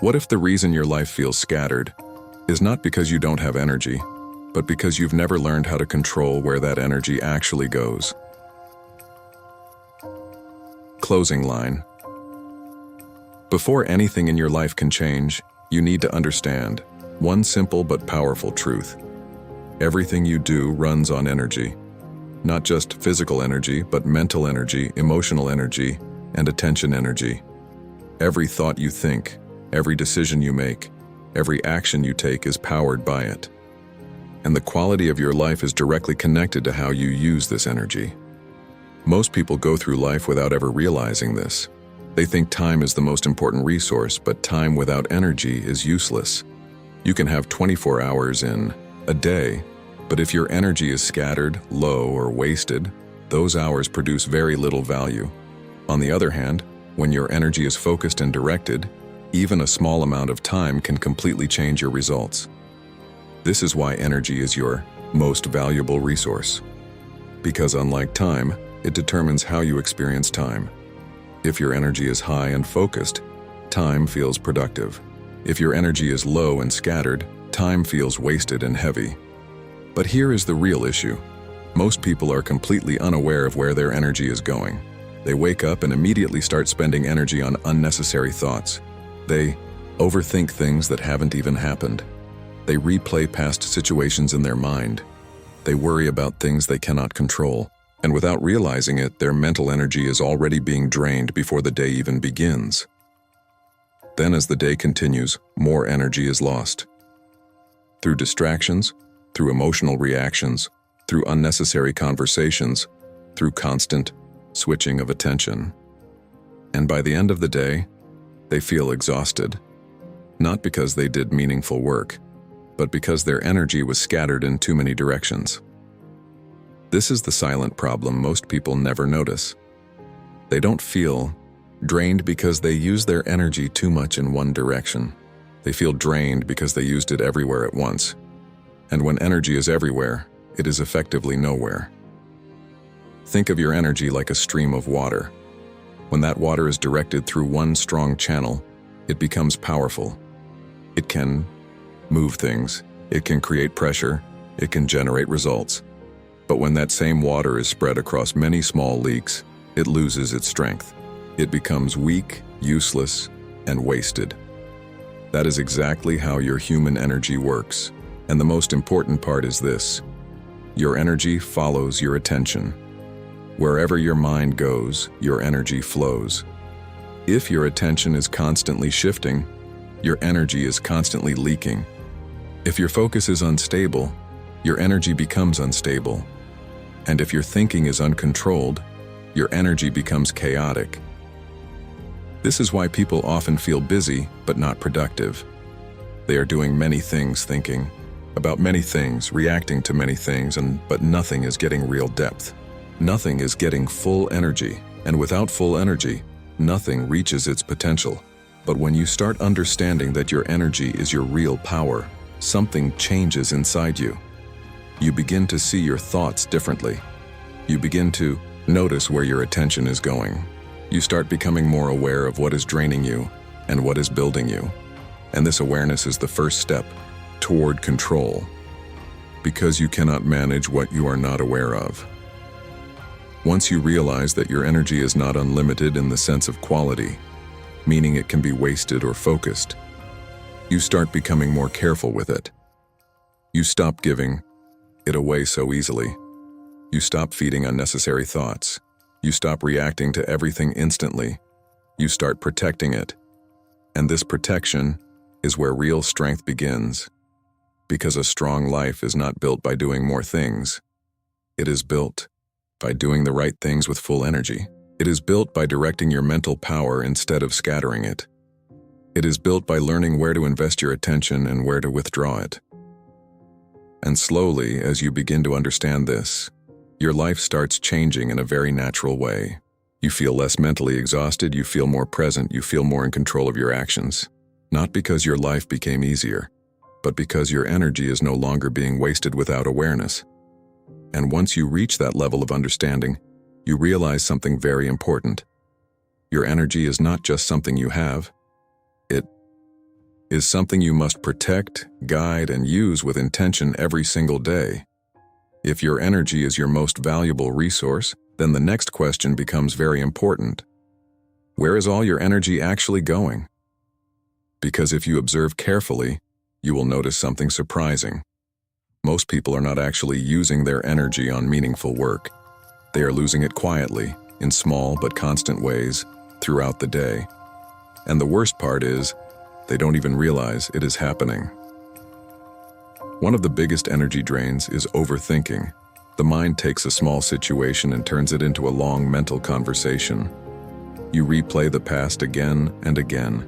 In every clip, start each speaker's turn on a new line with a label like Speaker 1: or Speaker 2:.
Speaker 1: What if the reason your life feels scattered is not because you don't have energy, but because you've never learned how to control where that energy actually goes? Closing line. Before anything in your life can change, you need to understand one simple but powerful truth. Everything you do runs on energy. Not just physical energy, but mental energy, emotional energy, and attention energy. Every thought you think, every decision you make, every action you take is powered by it. And the quality of your life is directly connected to how you use this energy. Most people go through life without ever realizing this. They think time is the most important resource, but time without energy is useless. You can have 24 hours in a day, but if your energy is scattered, low, or wasted, those hours produce very little value. On the other hand, when your energy is focused and directed, even a small amount of time can completely change your results. This is why energy is your most valuable resource. Because unlike time, it determines how you experience time. If your energy is high and focused, time feels productive. If your energy is low and scattered, time feels wasted and heavy. But here is the real issue. Most people are completely unaware of where their energy is going. They wake up and immediately start spending energy on unnecessary thoughts. They overthink things that haven't even happened. They replay past situations in their mind. They worry about things they cannot control. And without realizing it, their mental energy is already being drained before the day even begins. Then as the day continues, more energy is lost. Through distractions, through emotional reactions, through unnecessary conversations, through constant switching of attention. And by the end of the day, they feel exhausted. Not because they did meaningful work, but because their energy was scattered in too many directions. This is the silent problem most people never notice. They don't feel drained because they use their energy too much in one direction. They feel drained because they used it everywhere at once. And when energy is everywhere, it is effectively nowhere. Think of your energy like a stream of water. When that water is directed through one strong channel, it becomes powerful. It can move things, it can create pressure, it can generate results. But when that same water is spread across many small leaks, it loses its strength. It becomes weak, useless, and wasted. That is exactly how your human energy works. And the most important part is this: your energy follows your attention. Wherever your mind goes, your energy flows. If your attention is constantly shifting, your energy is constantly leaking. If your focus is unstable, your energy becomes unstable. And if your thinking is uncontrolled, your energy becomes chaotic. This is why people often feel busy but not productive. They are doing many things, thinking about many things, reacting to many things, but nothing is getting real depth. Nothing is getting full energy, and without full energy, nothing reaches its potential. But when you start understanding that your energy is your real power, something changes inside you. You begin to see your thoughts differently. You begin to notice where your attention is going. You start becoming more aware of what is draining you and what is building you. And this awareness is the first step toward control, because you cannot manage what you are not aware of. Once you realize that your energy is not unlimited in the sense of quality, meaning it can be wasted or focused, you start becoming more careful with it. You stop giving it away so easily. You stop feeding unnecessary thoughts. You stop reacting to everything instantly. You start protecting it. And this protection is where real strength begins. Because a strong life is not built by doing more things. It is built by doing the right things with full energy. It is built by directing your mental power instead of scattering it. It is built by learning where to invest your attention and where to withdraw it. And slowly, as you begin to understand this, your life starts changing in a very natural way. You feel less mentally exhausted, you feel more present, you feel more in control of your actions. Not because your life became easier, but because your energy is no longer being wasted without awareness. And once you reach that level of understanding, you realize something very important. Your energy is not just something you have, it is something you must protect, guide, and use with intention every single day. If your energy is your most valuable resource, then the next question becomes very important. Where is all your energy actually going? Because if you observe carefully, you will notice something surprising. Most people are not actually using their energy on meaningful work. They are losing it quietly, in small but constant ways, throughout the day. And the worst part is, they don't even realize it is happening. One of the biggest energy drains is overthinking. The mind takes a small situation and turns it into a long mental conversation. You replay the past again and again.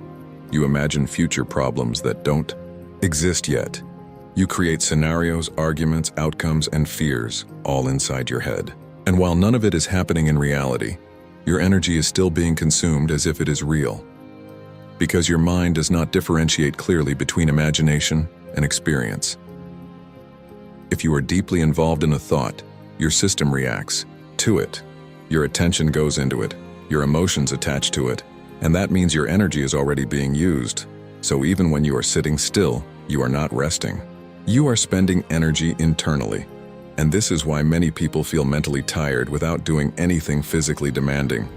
Speaker 1: You imagine future problems that don't exist yet. You create scenarios, arguments, outcomes, and fears, all inside your head. And while none of it is happening in reality, your energy is still being consumed as if it is real. Because your mind does not differentiate clearly between imagination and experience. If you are deeply involved in a thought, your system reacts to it. Your attention goes into it, your emotions attach to it, and that means your energy is already being used. So even when you are sitting still, you are not resting. You are spending energy internally. And this is why many people feel mentally tired without doing anything physically demanding.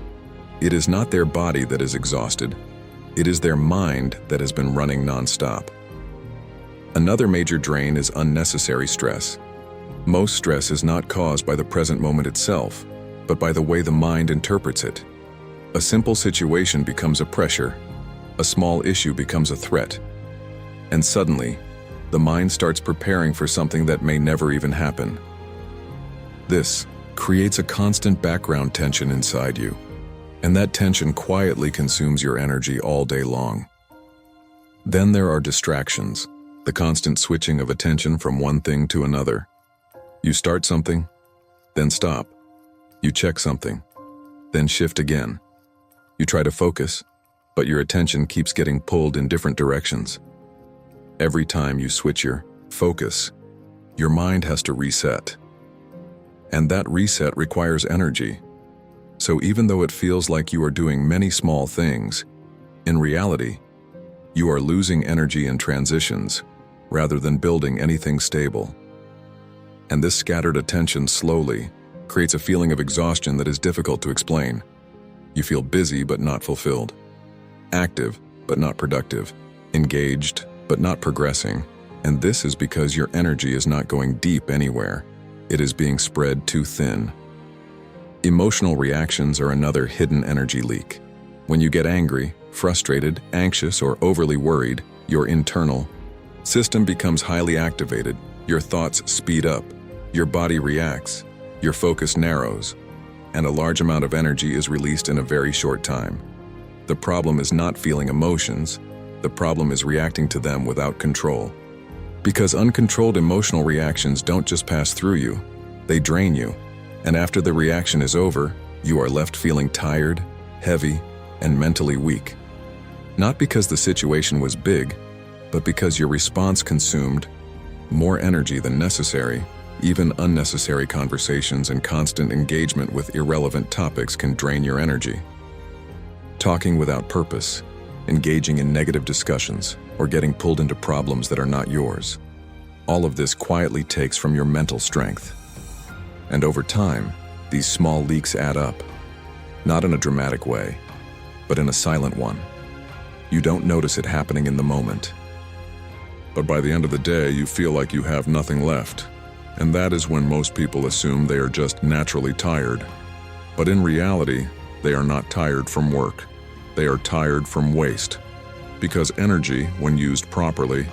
Speaker 1: It is not their body that is exhausted. It is their mind that has been running nonstop. Another major drain is unnecessary stress. Most stress is not caused by the present moment itself, but by the way the mind interprets it. A simple situation becomes a pressure. A small issue becomes a threat. And suddenly, the mind starts preparing for something that may never even happen. This creates a constant background tension inside you, and that tension quietly consumes your energy all day long. Then there are distractions, the constant switching of attention from one thing to another. You start something, then stop. You check something, then shift again. You try to focus, but your attention keeps getting pulled in different directions. Every time you switch your focus, your mind has to reset. And that reset requires energy. So even though it feels like you are doing many small things, in reality, you are losing energy in transitions rather than building anything stable. And this scattered attention slowly creates a feeling of exhaustion that is difficult to explain. You feel busy but not fulfilled, active but not productive, engaged but not progressing, and this is because your energy is not going deep anywhere. It is being spread too thin. Emotional reactions are another hidden energy leak. When you get angry, frustrated, anxious, or overly worried, your internal system becomes highly activated. Your thoughts speed up, your body reacts, your focus narrows, and a large amount of energy is released in a very short time. The problem is not feeling emotions. The problem is reacting to them without control. Because uncontrolled emotional reactions don't just pass through you, they drain you. And after the reaction is over, you are left feeling tired, heavy, and mentally weak. Not because the situation was big, but because your response consumed more energy than necessary. Even unnecessary conversations and constant engagement with irrelevant topics can drain your energy. Talking without purpose, engaging in negative discussions, or getting pulled into problems that are not yours. All of this quietly takes from your mental strength. And over time, these small leaks add up. Not in a dramatic way, but in a silent one. You don't notice it happening in the moment. But by the end of the day, you feel like you have nothing left. And that is when most people assume they are just naturally tired. But in reality, they are not tired from work. They are tired from waste. Because energy, when used properly,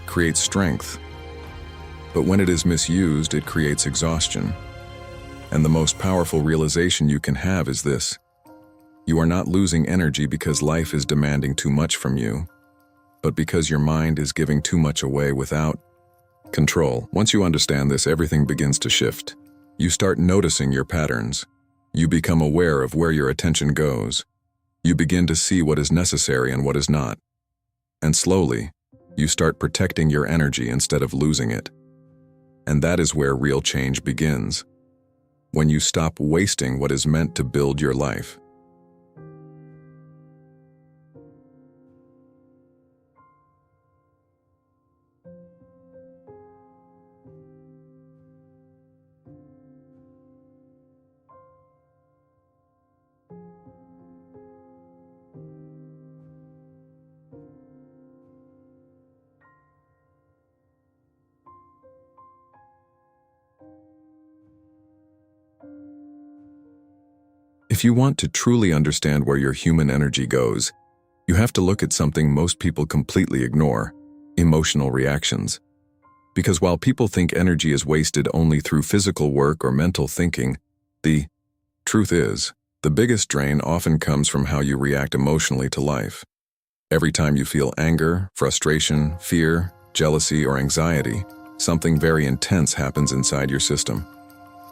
Speaker 1: creates strength. But when it is misused, it creates exhaustion. And the most powerful realization you can have is this: you are not losing energy because life is demanding too much from you, but because your mind is giving too much away without control. Once you understand this, everything begins to shift. You start noticing your patterns. You become aware of where your attention goes. You begin to see what is necessary and what is not. And slowly, you start protecting your energy instead of losing it. And that is where real change begins. When you stop wasting what is meant to build your life. If you want to truly understand where your human energy goes, you have to look at something most people completely ignore: emotional reactions. Because while people think energy is wasted only through physical work or mental thinking, the truth is, the biggest drain often comes from how you react emotionally to life. Every time you feel anger, frustration, fear, jealousy, or anxiety, something very intense happens inside your system.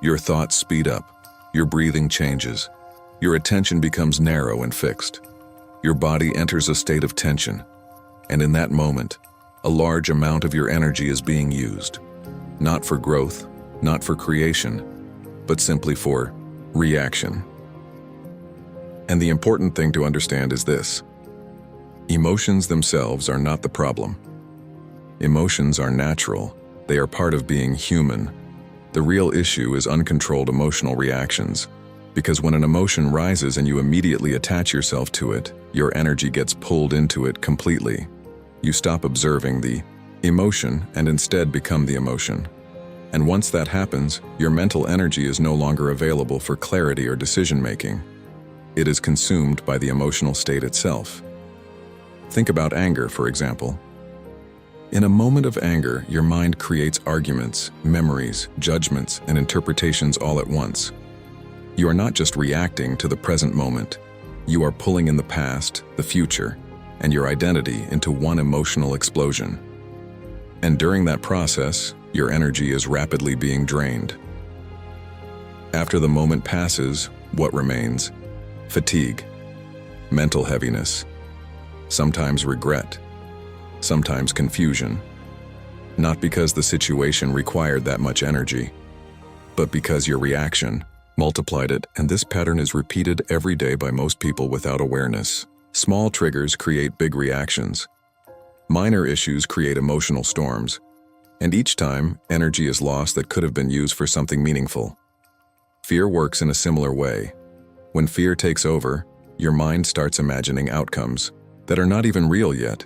Speaker 1: Your thoughts speed up, your breathing changes, your attention becomes narrow and fixed. Your body enters a state of tension, and in that moment, a large amount of your energy is being used. Not for growth, not for creation, but simply for reaction. And the important thing to understand is this: emotions themselves are not the problem. Emotions are natural. They are part of being human. The real issue is uncontrolled emotional reactions. Because when an emotion rises and you immediately attach yourself to it, your energy gets pulled into it completely. You stop observing the emotion and instead become the emotion. And once that happens, your mental energy is no longer available for clarity or decision-making. It is consumed by the emotional state itself. Think about anger, for example. In a moment of anger, your mind creates arguments, memories, judgments, and interpretations all at once. You are not just reacting to the present moment. You are pulling in the past, the future, and your identity into one emotional explosion. And during that process, your energy is rapidly being drained. After the moment passes, what remains? Fatigue, mental heaviness, sometimes regret, sometimes confusion. Not because the situation required that much energy, but because your reaction multiplied it, and this pattern is repeated every day by most people without awareness. Small triggers create big reactions. Minor issues create emotional storms. And each time, energy is lost that could have been used for something meaningful. Fear works in a similar way. When fear takes over, your mind starts imagining outcomes that are not even real yet.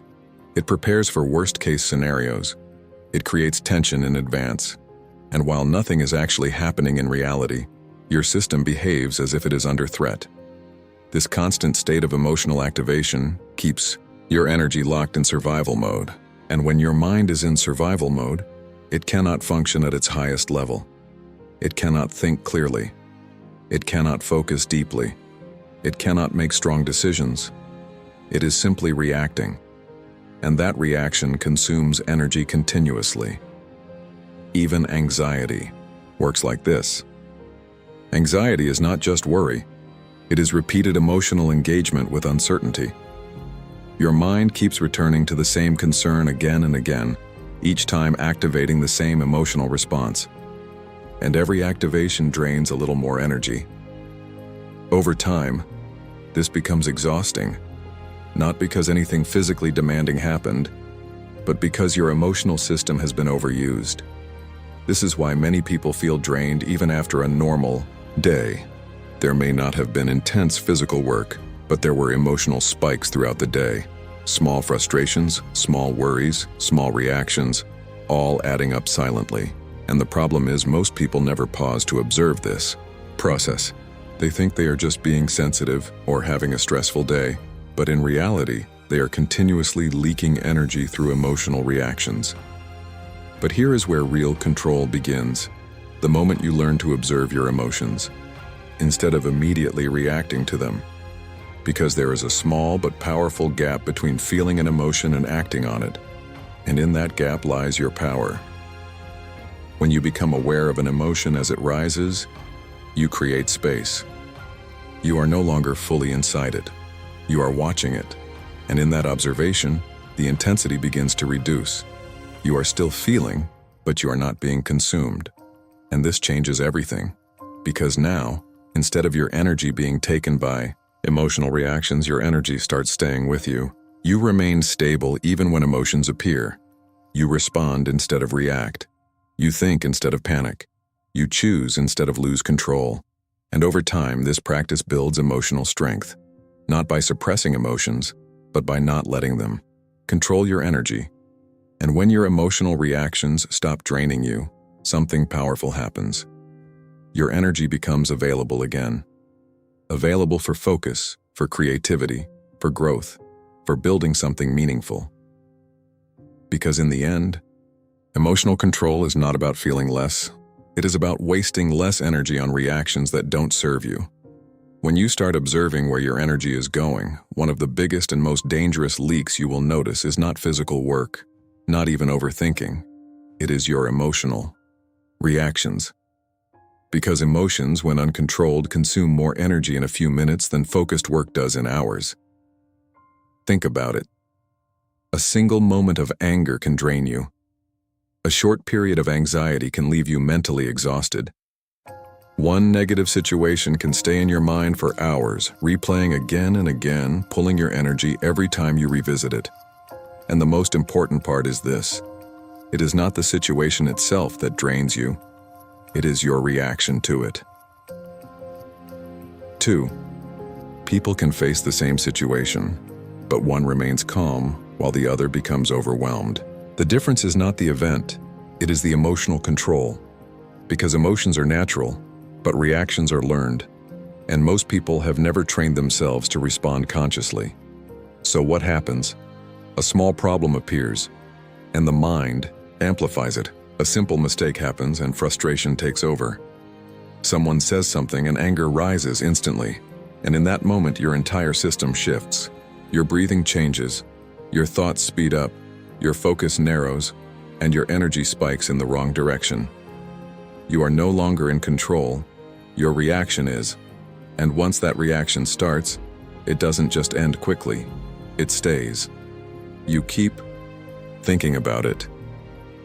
Speaker 1: It prepares for worst-case scenarios. It creates tension in advance. And while nothing is actually happening in reality, your system behaves as if it is under threat. This constant state of emotional activation keeps your energy locked in survival mode. And when your mind is in survival mode, it cannot function at its highest level. It cannot think clearly. It cannot focus deeply. It cannot make strong decisions. It is simply reacting. And that reaction consumes energy continuously. Even anxiety works like this. Anxiety is not just worry. It is repeated emotional engagement with uncertainty. Your mind keeps returning to the same concern again and again, each time activating the same emotional response. And every activation drains a little more energy. Over time, this becomes exhausting, not because anything physically demanding happened, but because your emotional system has been overused. This is why many people feel drained even after a normal day. There may not have been intense physical work, but there were emotional spikes throughout the day. Small frustrations, small worries, small reactions, all adding up silently. And the problem is most people never pause to observe this process. They think they are just being sensitive or having a stressful day, but in reality, they are continuously leaking energy through emotional reactions. But here is where real control begins, the moment you learn to observe your emotions, instead of immediately reacting to them. Because there is a small but powerful gap between feeling an emotion and acting on it, and in that gap lies your power. When you become aware of an emotion as it rises, you create space. You are no longer fully inside it. You are watching it, and in that observation, the intensity begins to reduce. You are still feeling, but you are not being consumed. And this changes everything, because now, instead of your energy being taken by emotional reactions, your energy starts staying with you. You remain stable even when emotions appear. You respond instead of react. You think instead of panic. You choose instead of lose control. And over time, this practice builds emotional strength, not by suppressing emotions, but by not letting them. Control your energy. And when your emotional reactions stop draining you, something powerful happens. Your energy becomes available again. available for focus, for creativity, for growth, for building something meaningful. Because in the end, emotional control is not about feeling less. It is about wasting less energy on reactions that don't serve you. When you start observing where your energy is going, one of the biggest and most dangerous leaks you will notice is not physical work, not even overthinking. It is your emotional reactions. Because emotions, when uncontrolled, consume more energy in a few minutes than focused work does in hours. Think about it. A single moment of anger can drain you. A short period of anxiety can leave you mentally exhausted. One negative situation can stay in your mind for hours, replaying again and again, pulling your energy every time you revisit it. And the most important part is this: it is not the situation itself that drains you. It is your reaction to it. 2. People can face the same situation, but one remains calm while the other becomes overwhelmed. The difference is not the event, it is the emotional control. Because emotions are natural, but reactions are learned, and most people have never trained themselves to respond consciously. So what happens? A small problem appears, and the mind amplifies it. A simple mistake happens and frustration takes over. Someone says something and anger rises instantly, and in that moment your entire system shifts. Your breathing changes, your thoughts speed up, your focus narrows, and your energy spikes in the wrong direction. You are no longer in control, your reaction is. And once that reaction starts, it doesn't just end quickly, it stays. You keep thinking about it.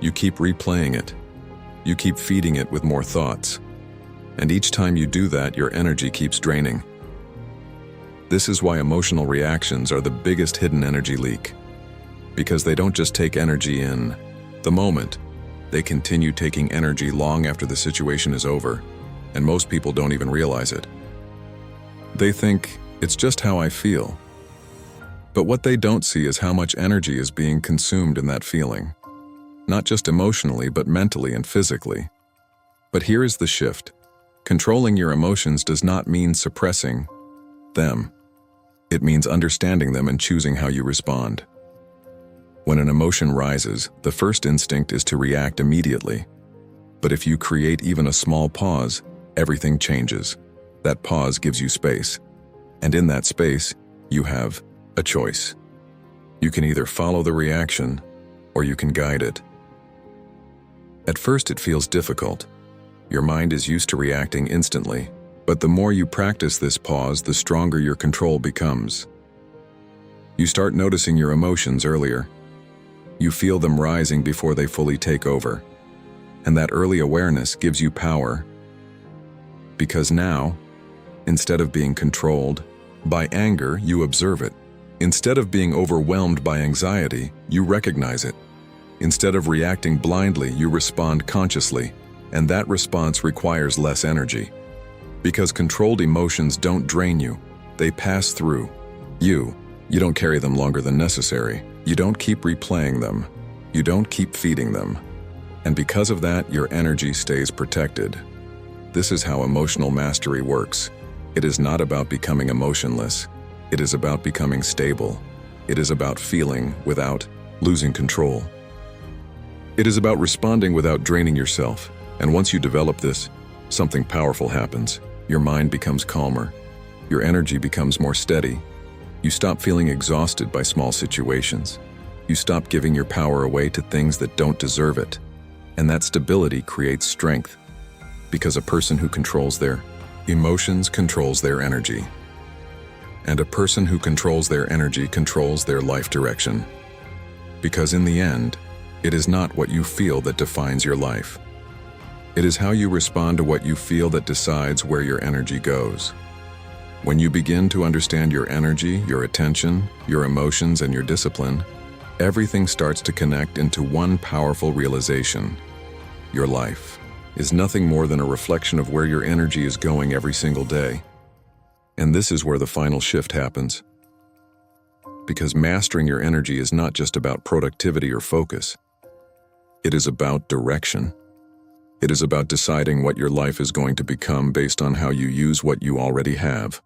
Speaker 1: You keep replaying it. You keep feeding it with more thoughts. And each time you do that, your energy keeps draining. This is why emotional reactions are the biggest hidden energy leak. Because they don't just take energy in the moment, they continue taking energy long after the situation is over, and most people don't even realize it. They think, it's just how I feel. But what they don't see is how much energy is being consumed in that feeling. Not just emotionally, but mentally and physically. But here is the shift. Controlling your emotions does not mean suppressing them. It means understanding them and choosing how you respond. When an emotion rises, the first instinct is to react immediately. But if you create even a small pause, everything changes. That pause gives you space. And in that space, you have a choice. You can either follow the reaction, or you can guide it. At first it feels difficult. Your mind is used to reacting instantly, but the more you practice this pause, the stronger your control becomes. You start noticing your emotions earlier. You feel them rising before they fully take over. And that early awareness gives you power. Because now, instead of being controlled by anger, you observe it. Instead of being overwhelmed by anxiety, you recognize it. Instead of reacting blindly, you respond consciously, and that response requires less energy. Because controlled emotions don't drain you, they pass through you. You don't carry them longer than necessary. You don't keep replaying them. You don't keep feeding them. And because of that, your energy stays protected. This is how emotional mastery works. It is not about becoming emotionless. It is about becoming stable. It is about feeling without losing control. It is about responding without draining yourself. And once you develop this, something powerful happens. Your mind becomes calmer. Your energy becomes more steady. You stop feeling exhausted by small situations. You stop giving your power away to things that don't deserve it. And that stability creates strength. Because a person who controls their emotions controls their energy. And a person who controls their energy controls their life direction. Because in the end, it is not what you feel that defines your life. It is how you respond to what you feel that decides where your energy goes. When you begin to understand your energy, your attention, your emotions, and your discipline, everything starts to connect into one powerful realization. Your life is nothing more than a reflection of where your energy is going every single day. And this is where the final shift happens. Because mastering your energy is not just about productivity or focus. It is about direction. It is about deciding what your life is going to become based on how you use what you already have.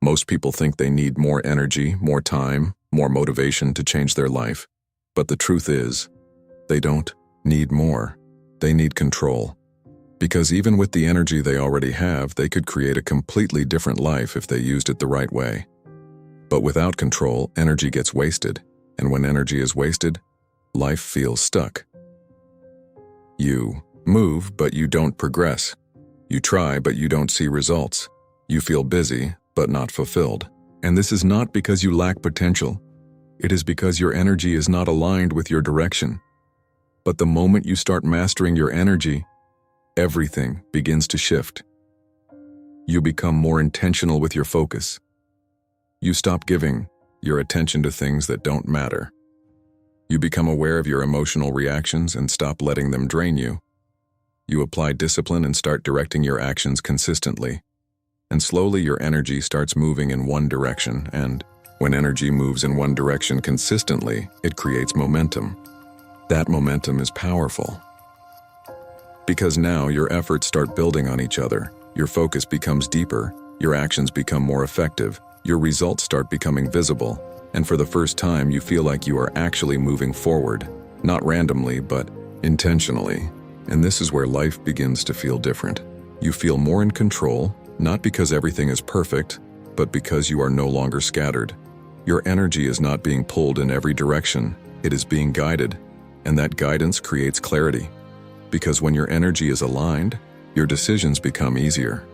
Speaker 1: Most people think they need more energy, more time, more motivation to change their life. But the truth is, they don't need more. They need control. Because even with the energy they already have, they could create a completely different life if they used it the right way. But without control, energy gets wasted. And when energy is wasted, life feels stuck. You move, but you don't progress. You try, but you don't see results. You feel busy, but not fulfilled. And this is not because you lack potential. It is because your energy is not aligned with your direction. But the moment you start mastering your energy, everything begins to shift. You become more intentional with your focus. You stop giving your attention to things that don't matter. You become aware of your emotional reactions and stop letting them drain you. You apply discipline and start directing your actions consistently. And slowly your energy starts moving in one direction, and when energy moves in one direction consistently, it creates momentum. That momentum is powerful. Because now your efforts start building on each other, your focus becomes deeper, your actions become more effective, your results start becoming visible, and for the first time you feel like you are actually moving forward, not randomly but intentionally. And this is where life begins to feel different. You feel more in control, not because everything is perfect, but because you are no longer scattered. Your energy is not being pulled in every direction, it is being guided, and that guidance creates clarity. Because when your energy is aligned, your decisions become easier.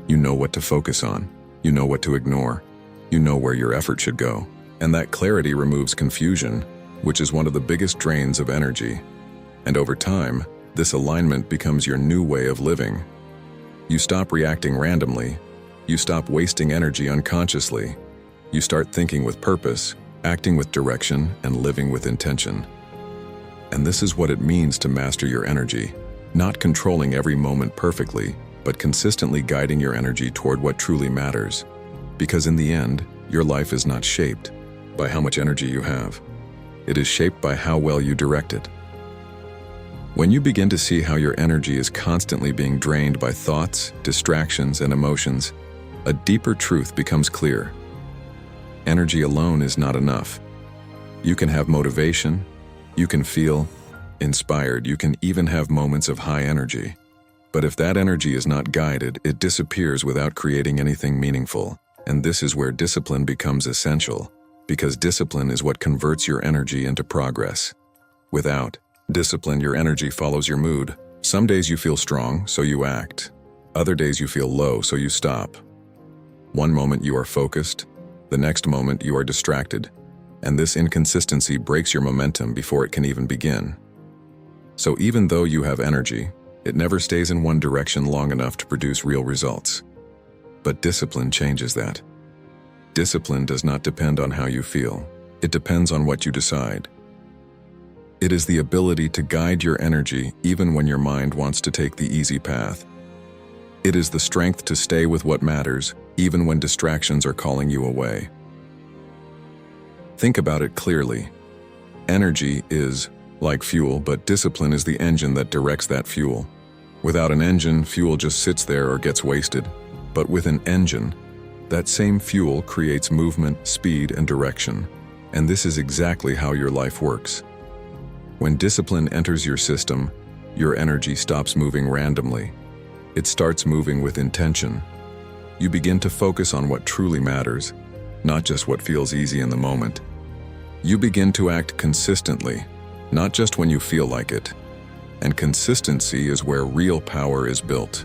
Speaker 1: You know what to focus on, you know what to ignore, you know where your effort should go. And that clarity removes confusion, which is one of the biggest drains of energy. And over time, this alignment becomes your new way of living. You stop reacting randomly, you stop wasting energy unconsciously. You start thinking with purpose, acting with direction, and living with intention. And this is what it means to master your energy, not controlling every moment perfectly, but consistently guiding your energy toward what truly matters. Because in the end, your life is not shaped by how much energy you have. It is shaped by how well you direct it. When you begin to see how your energy is constantly being drained by thoughts, distractions, and emotions, a deeper truth becomes clear. Energy alone is not enough. You can have motivation, you can feel inspired, you can even have moments of high energy. But if that energy is not guided, it disappears without creating anything meaningful. And this is where discipline becomes essential, because discipline is what converts your energy into progress. Without discipline, your energy follows your mood. Some days you feel strong, so you act. Other days you feel low, so you stop. One moment you are focused, the next moment you are distracted. And this inconsistency breaks your momentum before it can even begin. So even though you have energy, it never stays in one direction long enough to produce real results. But discipline changes that. Discipline does not depend on how you feel. It depends on what you decide. It is the ability to guide your energy even when your mind wants to take the easy path. It is the strength to stay with what matters, even when distractions are calling you away. Think about it clearly. Energy is like fuel, but discipline is the engine that directs that fuel. Without an engine, fuel just sits there or gets wasted. But with an engine, that same fuel creates movement, speed, and direction. And this is exactly how your life works. When discipline enters your system, your energy stops moving randomly. It starts moving with intention. You begin to focus on what truly matters, not just what feels easy in the moment. You begin to act consistently, not just when you feel like it. And consistency is where real power is built.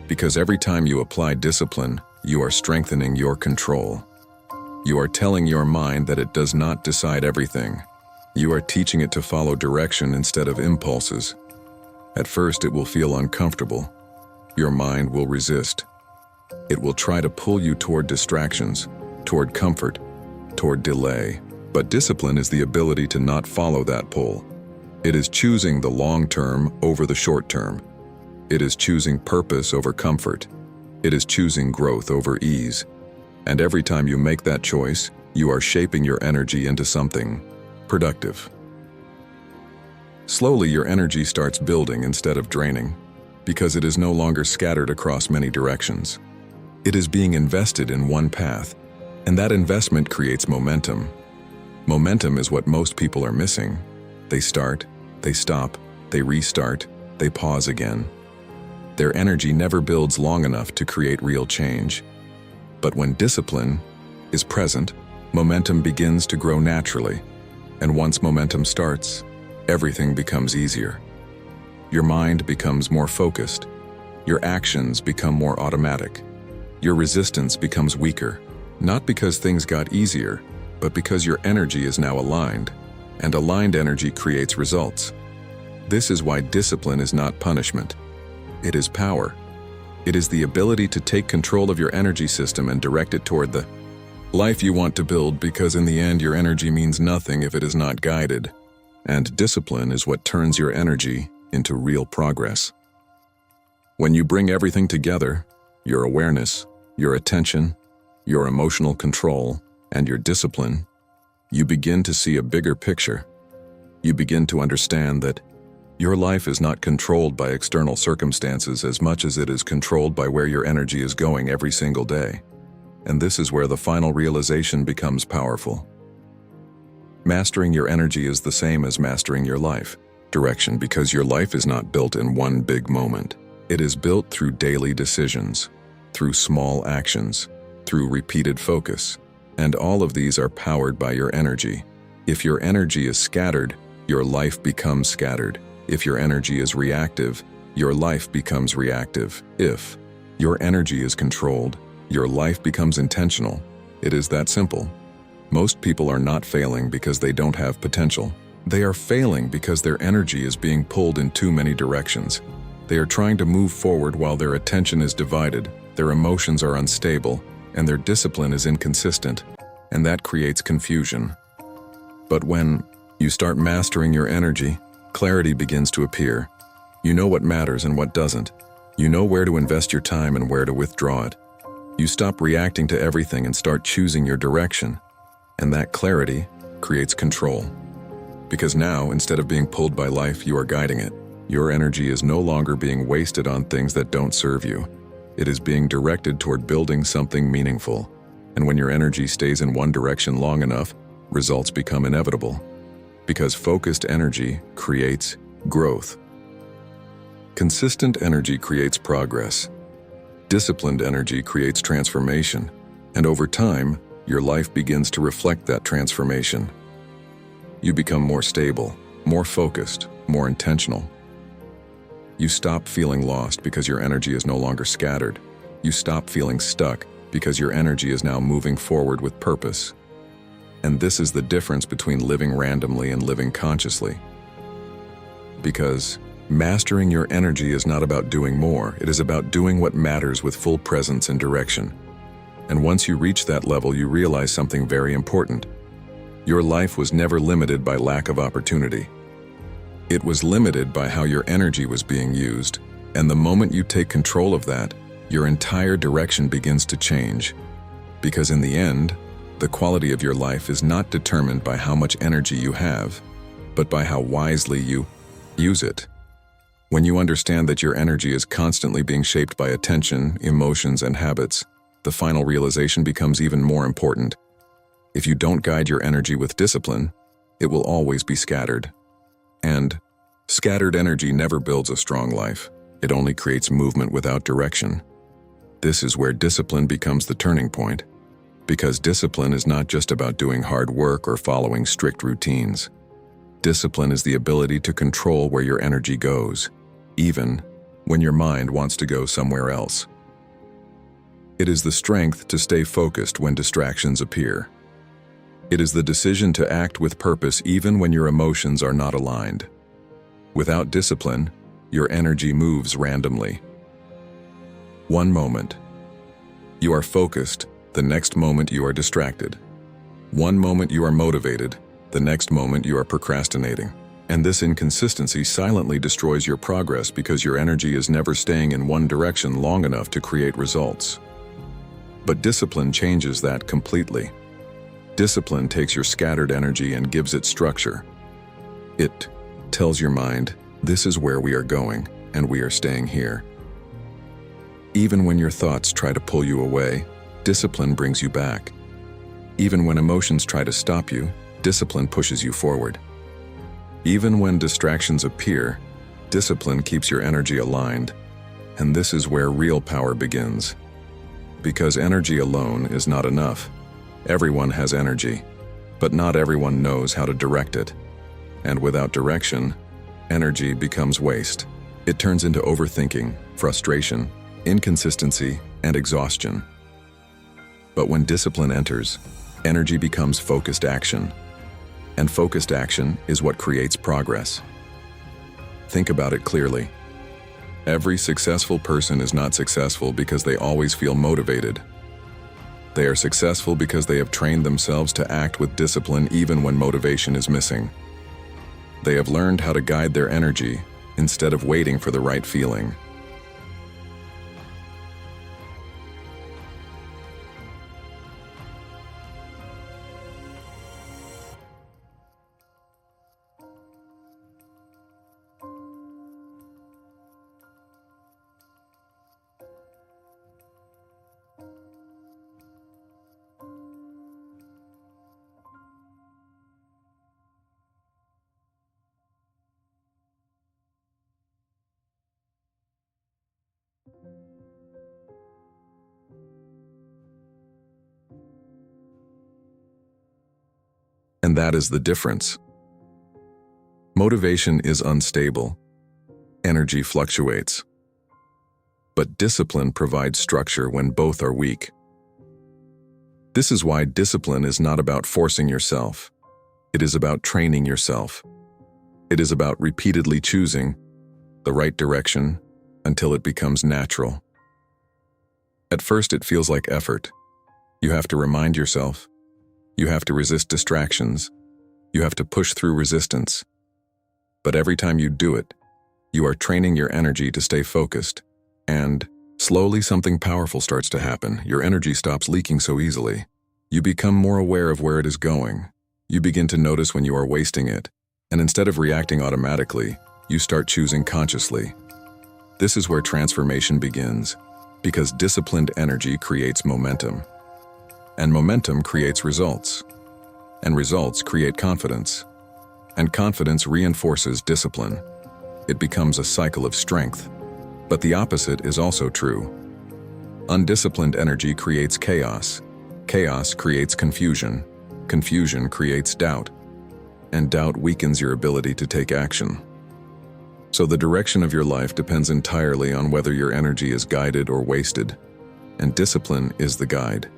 Speaker 1: Because every time you apply discipline, you are strengthening your control. You are telling your mind that it does not decide everything. You are teaching it to follow direction instead of impulses. At first, it will feel uncomfortable. Your mind will resist. It will try to pull you toward distractions, toward comfort, toward delay. But discipline is the ability to not follow that pull. It is choosing the long term over the short term. It is choosing purpose over comfort. It is choosing growth over ease. And every time you make that choice, you are shaping your energy into something productive. Slowly, your energy starts building instead of draining, because it is no longer scattered across many directions. It is being invested in one path, and that investment creates momentum. Momentum is what most people are missing. They start, they stop, they restart, they pause again. Their energy never builds long enough to create real change. But when discipline is present, momentum begins to grow naturally. And once momentum starts, everything becomes easier. Your mind becomes more focused. Your actions become more automatic. Your resistance becomes weaker, not because things got easier, but because your energy is now aligned, and aligned energy creates results. This is why discipline is not punishment. It is power. It is the ability to take control of your energy system and direct it toward the life you want to build, because in the end your energy means nothing if it is not guided. And discipline is what turns your energy into real progress. When you bring everything together, your awareness, your attention, your emotional control, and your discipline, you begin to see a bigger picture. You begin to understand that your life is not controlled by external circumstances as much as it is controlled by where your energy is going every single day. And this is where the final realization becomes powerful. Mastering your energy is the same as mastering your life. Direction, because your life is not built in one big moment. It is built through daily decisions, through small actions, through repeated focus. And all of these are powered by your energy. If your energy is scattered, your life becomes scattered. If your energy is reactive, your life becomes reactive. If your energy is controlled, your life becomes intentional. It is that simple. Most people are not failing because they don't have potential. They are failing because their energy is being pulled in too many directions. They are trying to move forward while their attention is divided, their emotions are unstable, and their discipline is inconsistent, and that creates confusion. But when you start mastering your energy, clarity begins to appear. You know what matters and what doesn't. You know where to invest your time and where to withdraw it. You stop reacting to everything and start choosing your direction. And that clarity creates control. Because now, instead of being pulled by life, you are guiding it. Your energy is no longer being wasted on things that don't serve you. It is being directed toward building something meaningful. And when your energy stays in one direction long enough, results become inevitable. Because focused energy creates growth. Consistent energy creates progress. Disciplined energy creates transformation. And over time, your life begins to reflect that transformation. You become more stable, more focused, more intentional. You stop feeling lost because your energy is no longer scattered. You stop feeling stuck because your energy is now moving forward with purpose. And this is the difference between living randomly and living consciously. Because mastering your energy is not about doing more, it is about doing what matters with full presence and direction. And once you reach that level, you realize something very important. Your life was never limited by lack of opportunity. It was limited by how your energy was being used, and the moment you take control of that, your entire direction begins to change. Because in the end, the quality of your life is not determined by how much energy you have, but by how wisely you use it. When you understand that your energy is constantly being shaped by attention, emotions, and habits, the final realization becomes even more important. If you don't guide your energy with discipline, it will always be scattered. And scattered energy never builds a strong life. It only creates movement without direction. This is where discipline becomes the turning point. Because discipline is not just about doing hard work or following strict routines. Discipline is the ability to control where your energy goes, even when your mind wants to go somewhere else. It is the strength to stay focused when distractions appear. It is the decision to act with purpose even when your emotions are not aligned. Without discipline, your energy moves randomly. One moment, you are focused, the next moment you are distracted. One moment you are motivated, the next moment you are procrastinating. And this inconsistency silently destroys your progress because your energy is never staying in one direction long enough to create results. But discipline changes that completely. Discipline takes your scattered energy and gives it structure. It tells your mind, this is where we are going, and we are staying here. Even when your thoughts try to pull you away, discipline brings you back. Even when emotions try to stop you, discipline pushes you forward. Even when distractions appear, discipline keeps your energy aligned. And this is where real power begins. Because energy alone is not enough. Everyone has energy, but not everyone knows how to direct it. And without direction, energy becomes waste. It turns into overthinking, frustration, inconsistency, and exhaustion. But when discipline enters, energy becomes focused action. And focused action is what creates progress. Think about it clearly. Every successful person is not successful because they always feel motivated. They are successful because they have trained themselves to act with discipline even when motivation is missing. They have learned how to guide their energy instead of waiting for the right feeling. And that is the difference. Motivation is unstable. Energy fluctuates. But discipline provides structure when both are weak. This is why discipline is not about forcing yourself. It is about training yourself. It is about repeatedly choosing the right direction until it becomes natural. At first, it feels like effort. You have to remind yourself. You have to resist distractions. You have to push through resistance. But every time you do it, you are training your energy to stay focused. And slowly something powerful starts to happen. Your energy stops leaking so easily. You become more aware of where it is going. You begin to notice when you are wasting it. And instead of reacting automatically, you start choosing consciously. This is where transformation begins, because disciplined energy creates momentum. And momentum creates results. And results create confidence. And confidence reinforces discipline. It becomes a cycle of strength. But the opposite is also true. Undisciplined energy creates chaos. Chaos creates confusion. Confusion creates doubt. And doubt weakens your ability to take action. So the direction of your life depends entirely on whether your energy is guided or wasted. And discipline is the guide.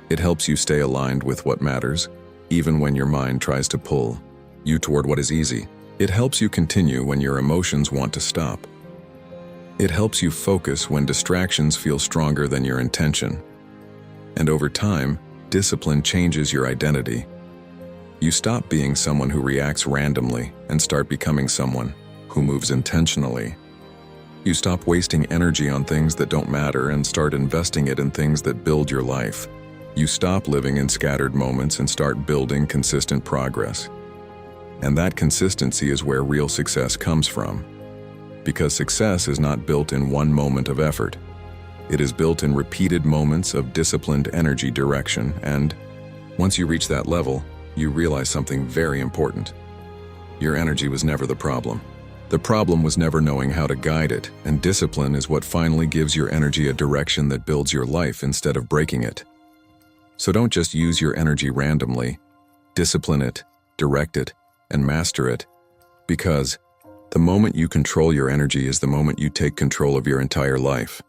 Speaker 1: It helps you stay aligned with what matters, even when your mind tries to pull you toward what is easy. It helps you continue when your emotions want to stop. It helps you focus when distractions feel stronger than your intention. And over time, discipline changes your identity. You stop being someone who reacts randomly and start becoming someone who moves intentionally. You stop wasting energy on things that don't matter and start investing it in things that build your life. You stop living in scattered moments and start building consistent progress. And that consistency is where real success comes from. Because success is not built in one moment of effort. It is built in repeated moments of disciplined energy direction, and once you reach that level, you realize something very important. Your energy was never the problem. The problem was never knowing how to guide it, and discipline is what finally gives your energy a direction that builds your life instead of breaking it. So don't just use your energy randomly. Discipline it, direct it, and master it. Because the moment you control your energy is the moment you take control of your entire life.